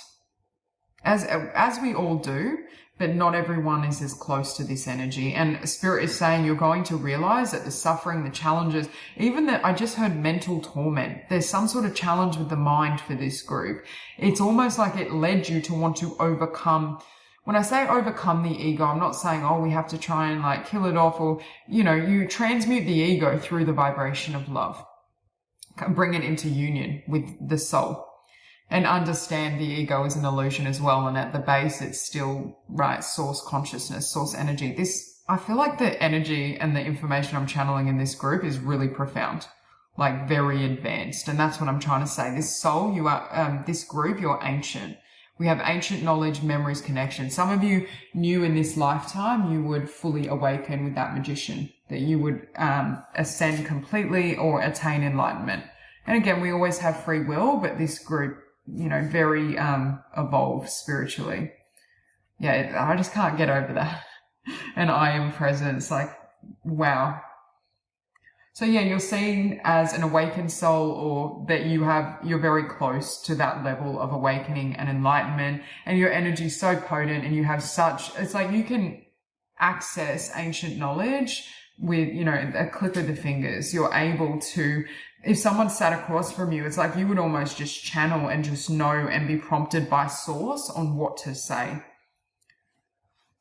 As we all do, but not everyone is as close to this energy. And Spirit is saying you're going to realize that the suffering, the challenges, even that I just heard mental torment. There's some sort of challenge with the mind for this group. It's almost like it led you to want to overcome. When I say overcome the ego, I'm not saying, we have to try and like kill it off, or, you transmute the ego through the vibration of love. Bring it into union with the soul, and understand the ego is an illusion as well. And at the base, it's still, right, source consciousness, source energy. I feel like the energy and the information I'm channeling in this group is really profound, like very advanced. And that's what I'm trying to say. This soul, you are, this group, you're ancient. We have ancient knowledge, memories, connection. Some of you knew in this lifetime you would fully awaken with that magician, that you would ascend completely or attain enlightenment. And again, we always have free will, but this group, very evolved spiritually. Yeah, I just can't get over that. And I am present. It's like, wow. So yeah, you're seen as an awakened soul, or that you're very close to that level of awakening and enlightenment, and your energy is so potent, and you have it's like you can access ancient knowledge with, you know, a click of the fingers. You're able to, if someone sat across from you, it's like you would almost just channel and just know and be prompted by source on what to say.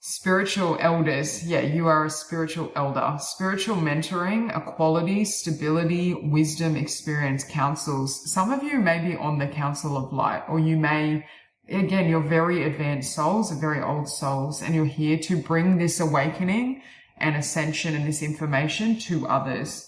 Spiritual elders. Yeah, you are a spiritual elder. Spiritual mentoring, equality, stability, wisdom, experience, counsels. Some of you may be on the council of light, or you may, again, you're very advanced souls, very old souls, and you're here to bring this awakening and ascension and this information to others.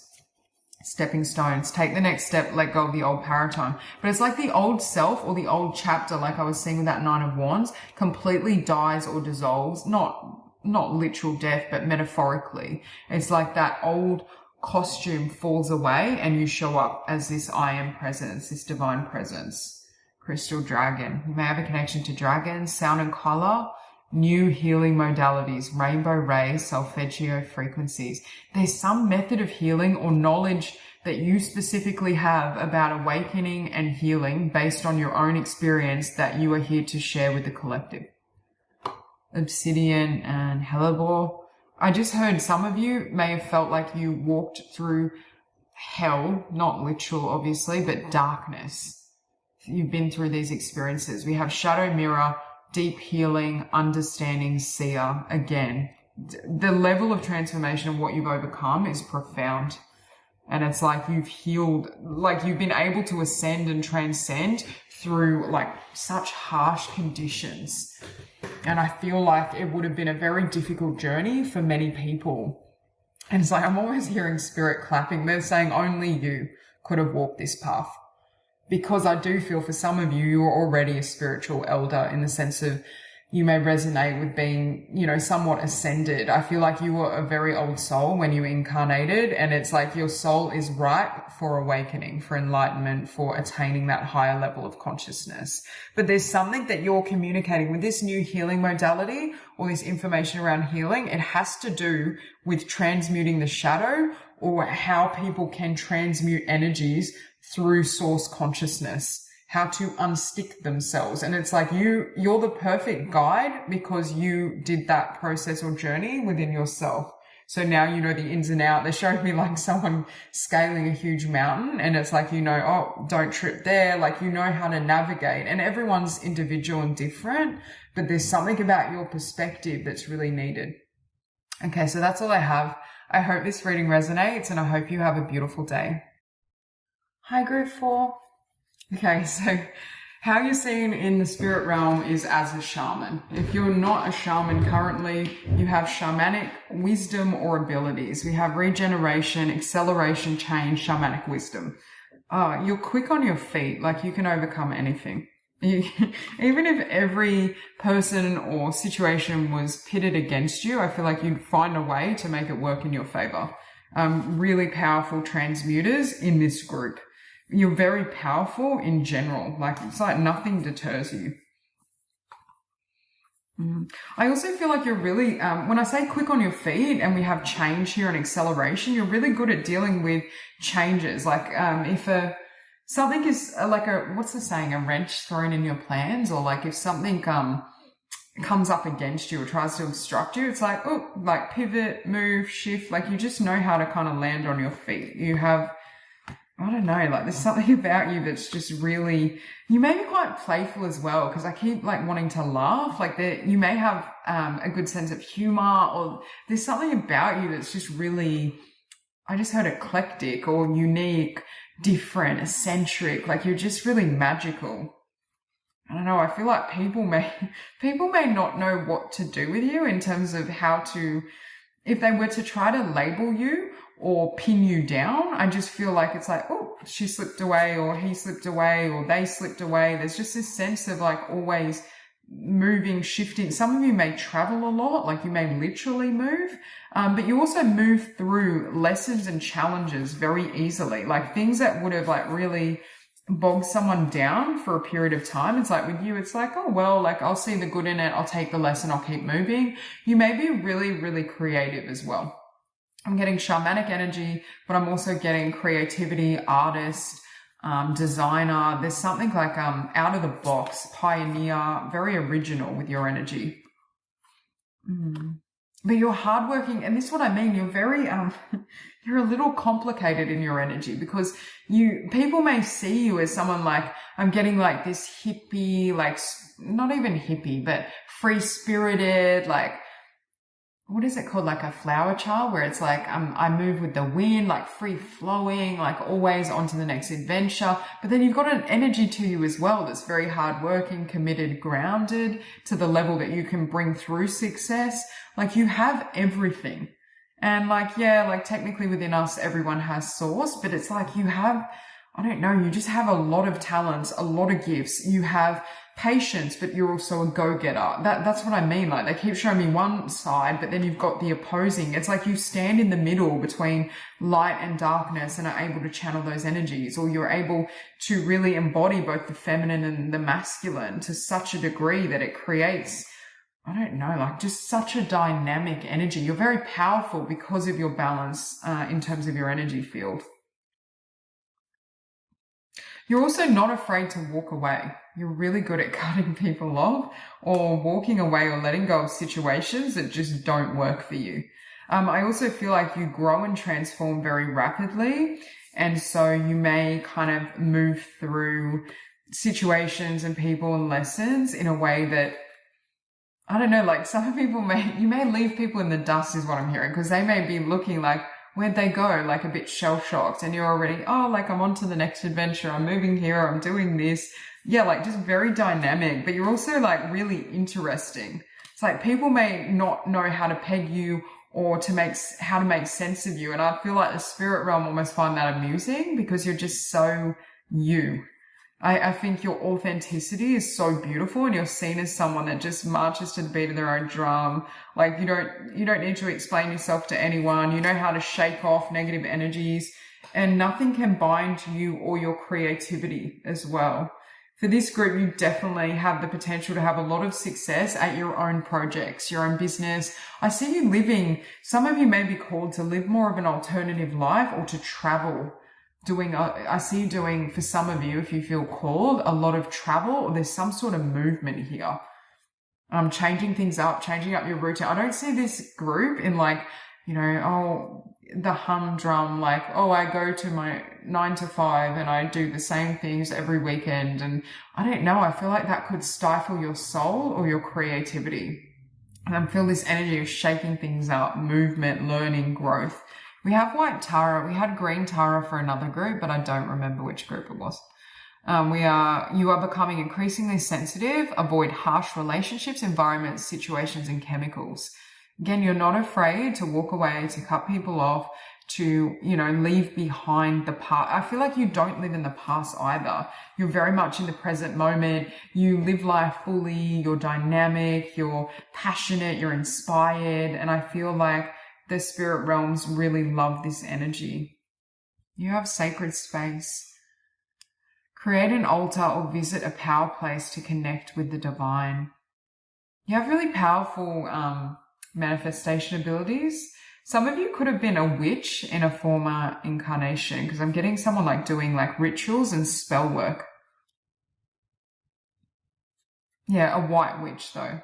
Stepping stones. Take the next step, let go of the old paradigm. But it's like the old self or the old chapter, like I was seeing with that Nine of Wands, completely dies or dissolves. Not literal death, but metaphorically. It's like that old costume falls away and you show up as this I am presence, this divine presence. Crystal dragon. You may have a connection to dragons, sound and color. New healing modalities, rainbow rays, solfeggio frequencies. There's some method of healing or knowledge that you specifically have about awakening and healing based on your own experience that you are here to share with the collective. Obsidian and hellebore. I just heard some of you may have felt like you walked through hell, not literal obviously, but darkness. You've been through these experiences. We have shadow mirror, deep healing, understanding, seer. Again, the level of transformation of what you've overcome is profound. And it's like you've healed, like you've been able to ascend and transcend through like such harsh conditions. And I feel like it would have been a very difficult journey for many people. And it's like, I'm always hearing spirit clapping. They're saying only you could have walked this path. Because I do feel for some of you, you're already a spiritual elder in the sense of you may resonate with being, you know, somewhat ascended. I feel like you were a very old soul when you incarnated, and it's like your soul is ripe for awakening, for enlightenment, for attaining that higher level of consciousness. But there's something that you're communicating with this new healing modality or this information around healing. It has to do with transmuting the shadow, or how people can transmute energies through source consciousness, how to unstick themselves. And it's like you're the perfect guide because you did that process or journey within yourself. So now you know the ins and outs. They showed me like someone scaling a huge mountain, and it's like, you know, oh, don't trip there. Like, you know how to navigate, and everyone's individual and different, but there's something about your perspective that's really needed. Okay, so that's all I have. I hope this reading resonates, and I hope you have a beautiful day. Hi, group 4. Okay, so how you're seen in the spirit realm is as a shaman. If you're not a shaman currently, you have shamanic wisdom or abilities. We have regeneration, acceleration, change, shamanic wisdom. You're quick on your feet, like you can overcome anything. Even if every person or situation was pitted against you, I feel like you'd find a way to make it work in your favor. Really powerful transmuters in this group. You're very powerful in general. Like, it's like nothing deters you. I also feel like you're really, when I say quick on your feet and we have change here and acceleration, you're really good at dealing with changes. Like, if something is like what's the saying, a wrench thrown in your plans, or like if something comes up against you or tries to obstruct you, it's like, oh, like pivot, move, shift. Like, you just know how to kind of land on your feet. You have, I don't know, like there's something about you that's just really, you may be quite playful as well, because I keep like wanting to laugh. Like, you may have a good sense of humor, or there's something about you that's just really, I just heard eclectic or unique, different, eccentric. Like, you're just really magical. I don't know, I feel like people may not know what to do with you in terms of how to, if they were to try to label you or pin you down. I just feel like it's like, oh, she slipped away, or he slipped away, or they slipped away. There's just this sense of like always moving, shifting. Some of you may travel a lot, like you may literally move, but you also move through lessons and challenges very easily. Like, things that would have like really bogged someone down for a period of time, it's like with you, it's like, oh, well, like I'll see the good in it, I'll take the lesson, I'll keep moving. You may be really, really creative as well. I'm getting shamanic energy, but I'm also getting creativity, artist, designer. There's something like out of the box, pioneer, very original with your energy. but you're hardworking. And this is what I mean. You're very, you're a little complicated in your energy, because people may see you as someone like, I'm getting like this hippie, like not even hippie, but free spirited, like, what is it called? Like a flower child, where it's like, I move with the wind, like free flowing, like always on to the next adventure. But then you've got an energy to you as well that's very hardworking, committed, grounded to the level that you can bring through success. Like you have everything. And like, yeah, like technically within us, everyone has source, but it's like you have, I don't know, you just have a lot of talents, a lot of gifts. You have patience, but you're also a go-getter. That's what I mean. Like they keep showing me one side, but then you've got the opposing. It's like you stand in the middle between light and darkness and are able to channel those energies, or you're able to really embody both the feminine and the masculine to such a degree that it creates, I don't know, like just such a dynamic energy. You're very powerful because of your balance in terms of your energy field. You're also not afraid to walk away. You're really good at cutting people off or walking away or letting go of situations that just don't work for you. I also feel like you grow and transform very rapidly. And so you may kind of move through situations and people and lessons in a way that, I don't know, like some people you may leave people in the dust is what I'm hearing, because they may be looking like, where'd they go? Like a bit shell-shocked, and you're already, oh, like I'm on to the next adventure. I'm moving here. I'm doing this. Yeah, like just very dynamic, but you're also like really interesting. It's like people may not know how to peg you or how to make sense of you. And I feel like the spirit realm almost find that amusing, because you're just so you. I think your authenticity is so beautiful, and you're seen as someone that just marches to the beat of their own drum. Like you don't need to explain yourself to anyone. You know how to shake off negative energies, and nothing can bind you or your creativity as well. For this group, you definitely have the potential to have a lot of success at your own projects, your own business. I see you living, some of you may be called to live more of an alternative life or to travel. I see you doing, for some of you, if you feel called, a lot of travel, or there's some sort of movement here. Changing things up, changing up your routine. I don't see this group in like, you know, oh, the humdrum, like, oh, I go to my 9 to 5 and I do the same things every weekend. And I don't know, I feel like that could stifle your soul or your creativity. And I feel this energy of shaking things up, movement, learning, growth. We have white Tara. We had green Tara for another group, but I don't remember which group it was. You are becoming increasingly sensitive. Avoid harsh relationships, environments, situations, and chemicals. Again, you're not afraid to walk away, to cut people off, to, you know, leave behind the past. I feel like you don't live in the past either. You're very much in the present moment. You live life fully. You're dynamic. You're passionate. You're inspired. And I feel like the spirit realms really love this energy. You have sacred space. Create an altar or visit a power place to connect with the divine. You have really powerful manifestation abilities. Some of you could have been a witch in a former incarnation, because I'm getting someone like doing like rituals and spell work. Yeah, a white witch though.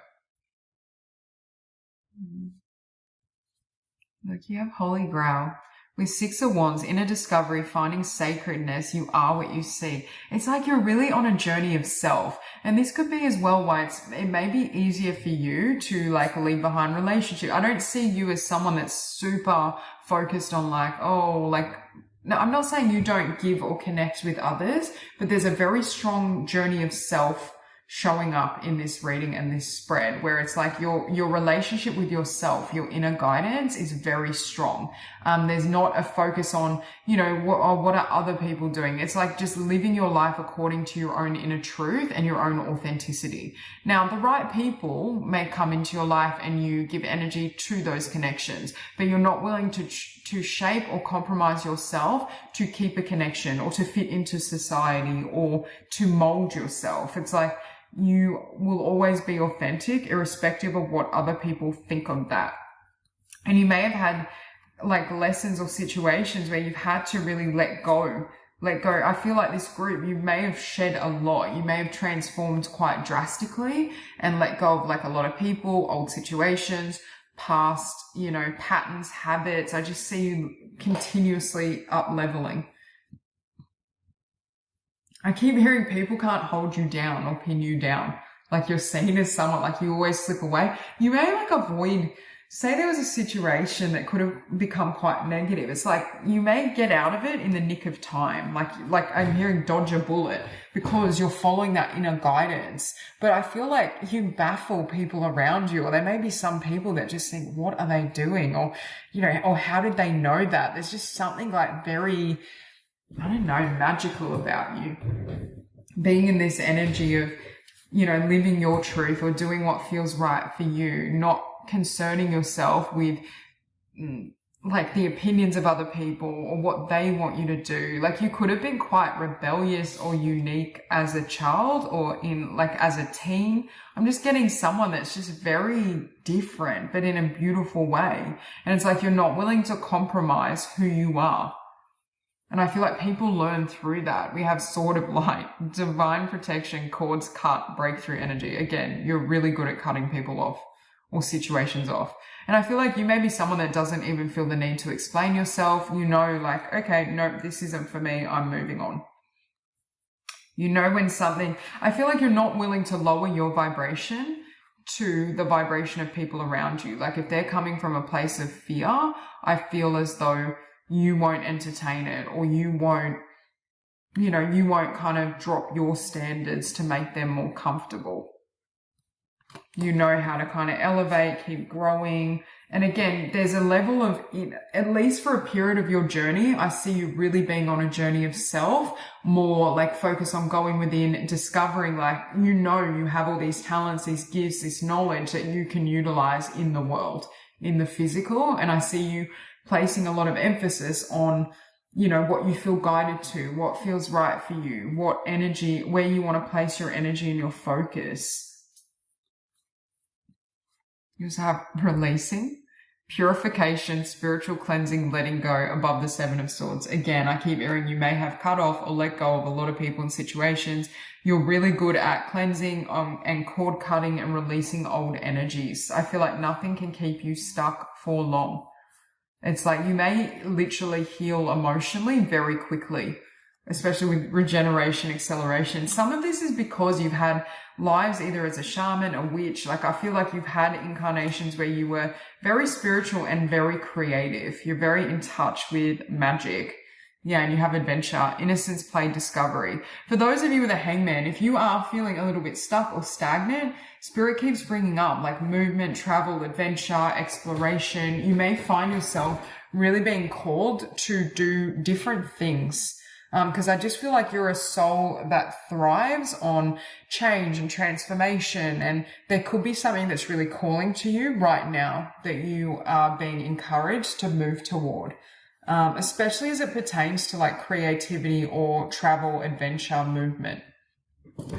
Look, you have Holy Grail. With 6 of Wands, inner discovery, finding sacredness, you are what you see. It's like you're really on a journey of self. And this could be as well why it may be easier for you to like leave behind relationship. I don't see you as someone that's super focused on like, oh, like, no, I'm not saying you don't give or connect with others, but there's a very strong journey of self showing up in this reading and this spread, where it's like your relationship with yourself, your inner guidance is very strong. There's not a focus on, you know, what are other people doing? It's like just living your life according to your own inner truth and your own authenticity. Now, the right people may come into your life and you give energy to those connections, but you're not willing to shape or compromise yourself to keep a connection or to fit into society or to mold yourself. It's like, you will always be authentic, irrespective of what other people think of that. And you may have had like lessons or situations where you've had to really let go. I feel like this group, you may have shed a lot. You may have transformed quite drastically and let go of like a lot of people, old situations. past, you know, patterns, habits. I just see you continuously up leveling. I keep hearing people can't hold you down or pin you down. Like you're seen as someone, like you always slip away. You may like avoid, say there was a situation that could have become quite negative. It's like you may get out of it in the nick of time. Like I'm hearing dodge a bullet because you're following that inner guidance. But I feel like you baffle people around you, or there may be some people that just think, what are they doing? Or, you know, or how did they know that? There's just something like very, I don't know, magical about you. Being in this energy of, you know, living your truth or doing what feels right for you, not concerning yourself with like the opinions of other people or what they want you to do. Like you could have been quite rebellious or unique as a child or in like as a teen. I'm just getting someone that's just very different, but in a beautiful way. And it's like you're not willing to compromise who you are. And I feel like people learn through that. We have Sword of Light, divine protection, cords cut, breakthrough energy. Again, you're really good at cutting people off or situations off. And I feel like you may be someone that doesn't even feel the need to explain yourself. You know, like, okay, nope, this isn't for me. I'm moving on. You know when something, I feel like you're not willing to lower your vibration to the vibration of people around you. Like if they're coming from a place of fear, I feel as though you won't entertain it, or you won't, you know, you won't kind of drop your standards to make them more comfortable. You know how to kind of elevate, keep growing. And again, there's a level of, at least for a period of your journey, I see you really being on a journey of self, more like focus on going within, discovering like, you know, you have all these talents, these gifts, this knowledge that you can utilize in the world, in the physical. And I see you placing a lot of emphasis on, you know, what you feel guided to, what feels right for you, what energy, where you want to place your energy and your focus. You also have releasing, purification, spiritual cleansing, letting go above the Seven of Swords. Again, I keep hearing you may have cut off or let go of a lot of people and situations. You're really good at cleansing and cord cutting and releasing old energies. I feel like nothing can keep you stuck for long. It's like you may literally heal emotionally very quickly, especially with regeneration, acceleration. Some of this is because you've had lives either as a shaman, a witch. Like I feel like you've had incarnations where you were very spiritual and very creative. You're very in touch with magic. Yeah, and you have adventure, innocence, play, discovery. For those of you with a hangman, if you are feeling a little bit stuck or stagnant, spirit keeps bringing up like movement, travel, adventure, exploration. You may find yourself really being called to do different things. Because I just feel like you're a soul that thrives on change and transformation, and there could be something that's really calling to you right now that you are being encouraged to move toward. Especially as it pertains to like creativity or travel, adventure, movement.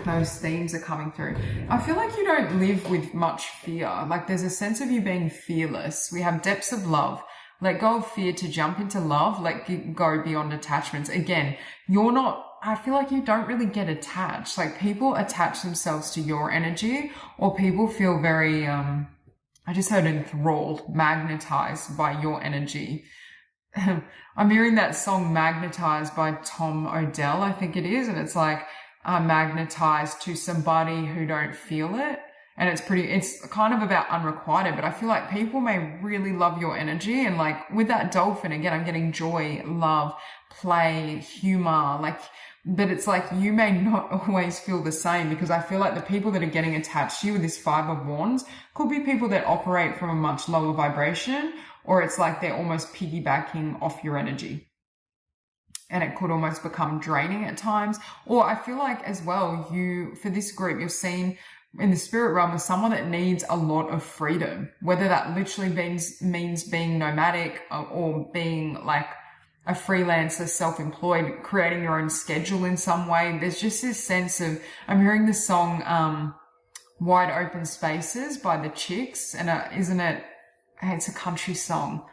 Those themes are coming through. I feel like you don't live with much fear. Like there's a sense of you being fearless. We have depths of love. Let go of fear to jump into love. Let go beyond attachments. Again, you're not, I feel like you don't really get attached. Like people attach themselves to your energy, or people feel very, I just heard enthralled, magnetized by your energy. I'm hearing that song Magnetized by Tom Odell, I think it is. And it's like, magnetized to somebody who don't feel it. And it's kind of about unrequited, but I feel like people may really love your energy. And like with that dolphin, again, I'm getting joy, love, play, humor, like, but it's like you may not always feel the same, because I feel like the people that are getting attached to you with this Five of Wands could be people that operate from a much lower vibration, or it's like they're almost piggybacking off your energy. And it could almost become draining at times. Or I feel like as well, for this group, you're seen in the spirit realm as someone that needs a lot of freedom, whether that literally means being nomadic or being like a freelancer, self-employed, creating your own schedule in some way. There's just this sense of, I'm hearing the song Wide Open Spaces by the Chicks, and it's a country song,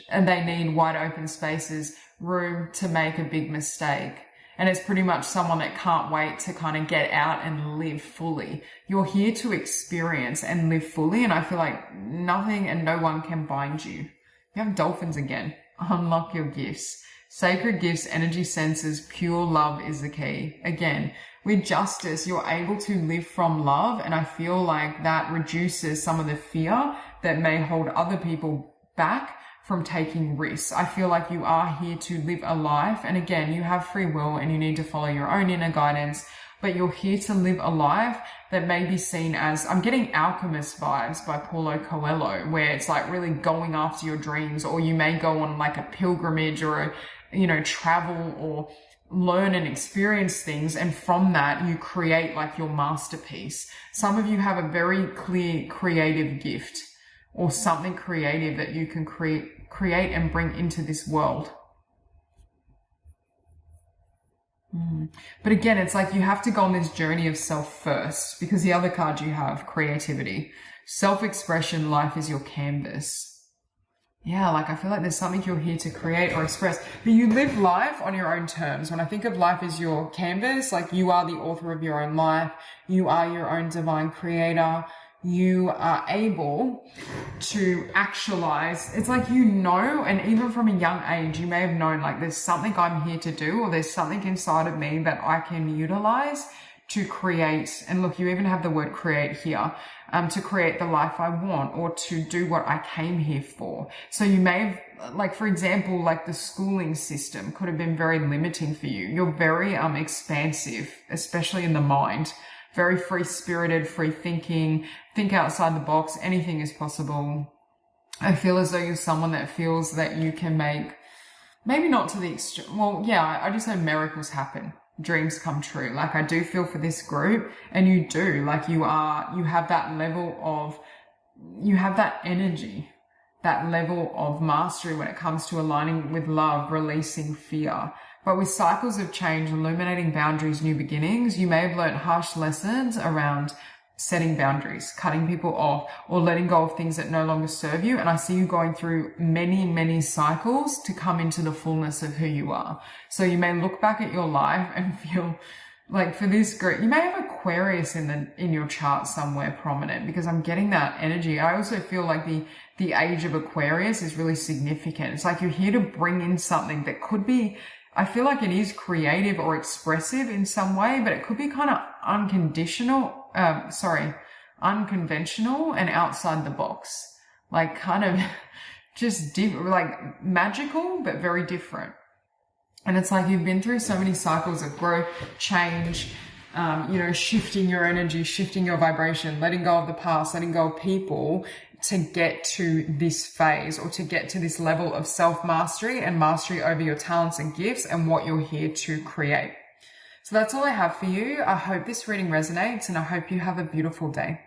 and they need wide open spaces, room to make a big mistake. And it's pretty much someone that can't wait to kind of get out and live fully. You're here to experience and live fully. And I feel like nothing and no one can bind you. You have dolphins again. Unlock your gifts. Sacred gifts, energy senses, pure love is the key. Again, with justice, you're able to live from love. And I feel like that reduces some of the fear that may hold other people back from taking risks. I feel like you are here to live a life. And again, you have free will and you need to follow your own inner guidance, but you're here to live a life that may be seen as, I'm getting alchemist vibes by Paulo Coelho, where it's like really going after your dreams, or you may go on like a pilgrimage or a, travel or learn and experience things. And from that, you create like your masterpiece. Some of you have a very clear creative gift or something creative that you can create and bring into this world. But again, it's like you have to go on this journey of self first, because the other card you have, creativity, self-expression, life is your canvas. Yeah, like I feel like there's something you're here to create or express, but you live life on your own terms. When I think of life as your canvas, like you are the author of your own life, you are your own divine creator. You are able to actualize. It's like, and even from a young age, you may have known like there's something I'm here to do, or there's something inside of me that I can utilize to create. And look, you even have the word create here, to create the life I want, or to do what I came here for. So you may have, like, for example, like the schooling system could have been very limiting for you. You're very expansive, especially in the mind. Very free-spirited, free-thinking, think outside the box, anything is possible. I feel as though you're someone that feels that you can make, maybe not to the extreme, I just know miracles happen, dreams come true. Like I do feel for this group, and you do, like you have that level of, you have that energy, that level of mastery when it comes to aligning with love, releasing fear. But with cycles of change, illuminating boundaries, new beginnings, you may have learned harsh lessons around setting boundaries, cutting people off, or letting go of things that no longer serve you. And I see you going through many, many cycles to come into the fullness of who you are. So you may look back at your life and feel like, for this group, you may have Aquarius in your chart somewhere prominent, because I'm getting that energy. I also feel like the age of Aquarius is really significant. It's like you're here to bring in something that could be, I feel like it is creative or expressive in some way, but it could be kind of unconventional and outside the box. Like kind of just like magical, but very different. And it's like you've been through so many cycles of growth, change, shifting your energy, shifting your vibration, letting go of the past, letting go of people, to get to this phase, or to get to this level of self-mastery and mastery over your talents and gifts and what you're here to create. So that's all I have for you. I hope this reading resonates, and I hope you have a beautiful day.